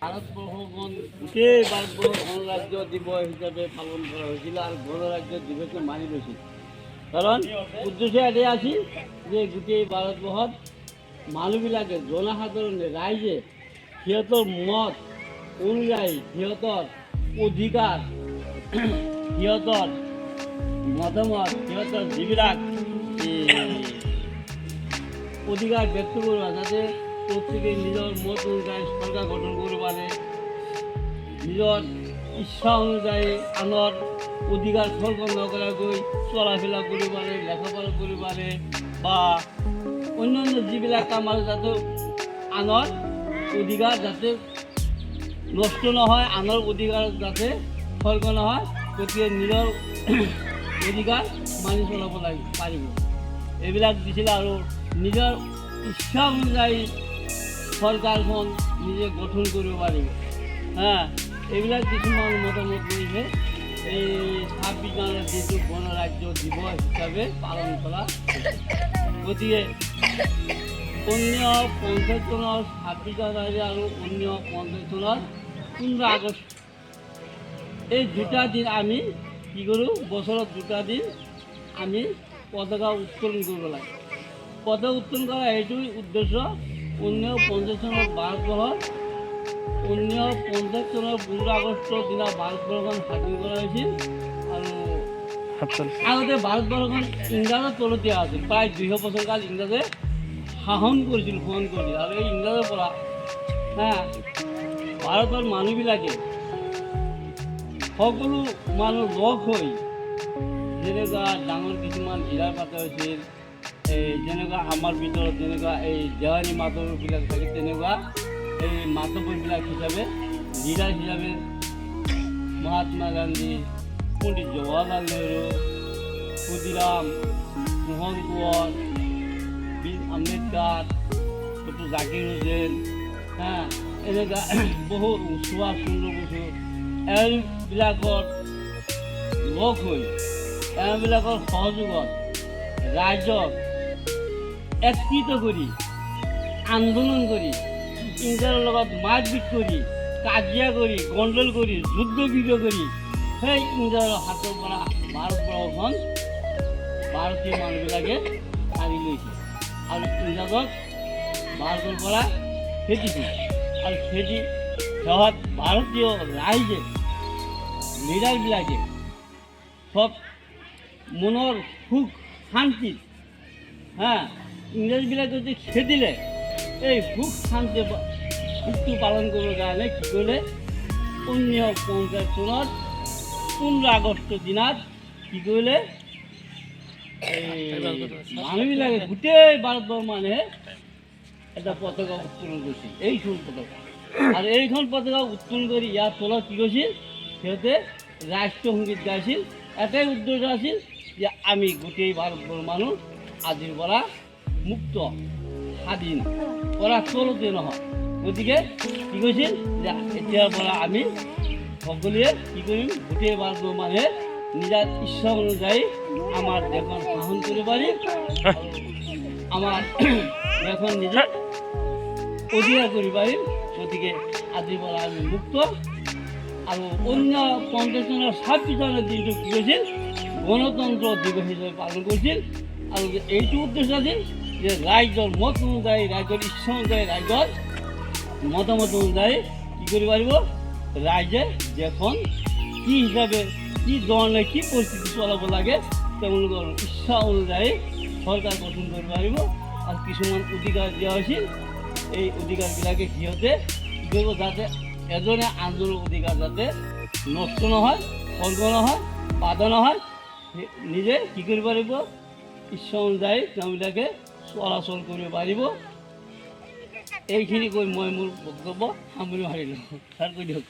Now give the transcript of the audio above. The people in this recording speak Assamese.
ভাৰতবৰ্ষখন গোটেই ভাৰতবৰ্ষ গণৰাজ্য দিৱস হিচাপে পালন কৰা হৈছিল আৰু গণৰাজ্য দিৱসকে মানি লৈছিল। কাৰণ উদ্দেশ্য এটাই আছিল যে গোটেই ভাৰতবৰ্ষত মানুহবিলাকে জনসাধাৰণে ৰাইজে সিহঁতৰ মত অনুযায়ী সিহঁতৰ অধিকাৰ সিহঁতৰ মতামত সিহঁতৰ যিবিলাক অধিকাৰ ব্যক্ত কৰিব যাতে প্ৰত্যেকে নিজেৰ মত অনুযায়ী সৰকাৰ গঠন কৰতে পাৰে, নিজেৰ ইচ্ছা অনুযায়ী আনৰ অধিকাৰ খৰ্ব নকৰাকৈ চলাফেৰা কৰিব পাৰে, লেখাপঢ়া কৰিব পাৰে বা অন্যান্য যিবিলাক কাম আছে যাতে আনৰ অধিকাৰ যাতে নষ্ট নহয়, আনৰ অধিকাৰ যাতে খৰ্ব নহয়, গতিকে নিজৰ অধিকাৰ মানি চলাব পাৰিব। এইবিলাক দিছিল আৰু নিজৰ ইচ্ছা অনুযায়ী সরকারখন নিজে গঠন করতে পারিব। হ্যাঁ, এইবিলাক কিছুমান মতামত রয়েছে এই 26 জানুয়ারি দিনটো গণরাজ্য দিবস হিসাবে পালন করা। গতিকে অন্য 50 চনৰ 26 জানুৱাৰী আৰু অন্য 50 চনৰ 15 আগষ্ট এই দুটা দিন আমি কি কৰোঁ, বছৰত দুটা দিন আমি পতাকা উত্তোলন কৰিব লাগে। পতাকা উত্তোলন কৰা এইটোৱেই উদ্দেশ্য, 1950 চনত ভাৰতবৰ্ষত 1950 চনৰ 15 আগষ্টৰ দিনা ভাৰতবৰ্ষখন স্বাধীন কৰা হৈছিল। আৰু আগতে ভাৰতবৰ্ষখন ইংৰাজৰ তলতীয়া আছিল। প্ৰায় 200 বছৰ কাল ইংৰাজে শাসন কৰিছিল আৰু এই ইংৰাজৰ পৰা ভাৰতৰ মানুহবিলাকে সকলো মানুহ লগ হৈ যেনেকুৱা ডাঙৰ কিছুমান জিলাৰ পাতা হৈছিল, এই যেনেকুৱা আমাৰ ভিতৰত যেনেকুৱা এই দেৱানী মাধৱবিলাক থাকে তেনেকুৱা এই মাধৱবিলাক হিচাপে লিডাৰ হিচাপে মহাত্মা গান্ধী, পণ্ডিত জৱাহৰলাল নেহৰু, ক্ষুদিৰাম, মোহন কোঁৱৰ, বীৰ আম্বেদকাৰ, ডক্টৰ জাকিৰ হুছেইন, এনেকুৱা বহুত সুভাষ চন্দ্ৰ বসু, এইবিলাকৰ লগ হৈ এইবিলাকৰ সহযোগত ৰাইজক একত্ৰিত কৰি আন্দোলন কৰি ইংৰাজৰ লগত মাৰপিট কৰি কাজিয়া কৰি গণ্ডগোল কৰি যুদ্ধ বিগ্ৰহ কৰি সেই ইংৰাজৰ হাতৰ পৰা ভাৰতবৰ্ষখন ভাৰতীয় মানুহবিলাকে কাঢ়ি লৈছে আৰু ইংৰাজক ভাৰতৰ পৰা খেদিছিল। আৰু খেদি সিহঁত ভাৰতীয় ৰাইজে লিডাৰবিলাকে সব মনৰ সুখ শান্তিত ইংৰাজবিলাকে যদি খেদিলে এই সুখ শান্তি সুখটো পালন কৰিবৰ কাৰণে কি কৰিলে 1950 চনত 15 আগষ্টৰ দিনাত কি কৰিলে মানুহবিলাকে গোটেই ভাৰতবৰ্ষৰ মানুহে এটা পতাকা উত্তোলন কৰিছিল, এইখন পতাকা। আৰু এইখন পতাকা উত্তোলন কৰি ইয়াৰ তলত কি কৰিছিল, সিহঁতে ৰাষ্ট্ৰীয় সংগীত গাইছিল। এটাই উদ্দেশ্য আছিল যে আমি গোটেই ভাৰতবৰ্ষৰ মানুহ আজিৰ পৰা মুক্ত স্বাধীন পৰা তলতে নহয়। গতিকে কি কৈছিল যে এতিয়াৰ পৰা আমি সকলোৱে কি কৰিম, গোটেই ভাৰতবৰ্ষৰ মানুহে নিজৰ ইচ্ছা অনুযায়ী আমাৰ দেশখন শাসন কৰিব পাৰিম, আমাৰ দেশখন নিজে অধিকাৰ কৰিব পাৰিম। গতিকে আজিৰ পৰা আমি মুক্ত। আৰু অন্য 50 চনৰ 26 জানুৱাৰী দিনটো কি কৈছিল, গণতন্ত্ৰ দিৱস হিচাপে পালন কৰিছিল। আৰু এইটো উদ্দেশ্য আছিল যে ৰাইজৰ মত অনুযায়ী, ৰাইজৰ ইচ্ছা অনুযায়ী, ৰাইজৰ মতামত অনুযায়ী কি কৰিব পাৰিব, ৰাইজে দেশখন কি হিচাপে কি ধৰণে কি পৰিস্থিতি চলাব লাগে তেওঁলোকৰ ইচ্ছা অনুযায়ী চৰকাৰ গঠন কৰিব পাৰিব। আৰু কিছুমান অধিকাৰ দিয়া হৈছিল, এই অধিকাৰবিলাকে সিহঁতে কি কৰিব যাতে এজনে আনজনৰ অধিকাৰ যাতে নষ্ট নহয়, খৰ্ব নহয়, বাধা নহয়, নিজে কি কৰিব পাৰিব, ইচ্ছা অনুযায়ী তেওঁবিলাকে চলাচল কৰিব পাৰিব। এইখিনি কৈ মই মোৰ বক্তব্য সামৰি মাৰিলোঁ। ছাৰ কৈ দিয়ক।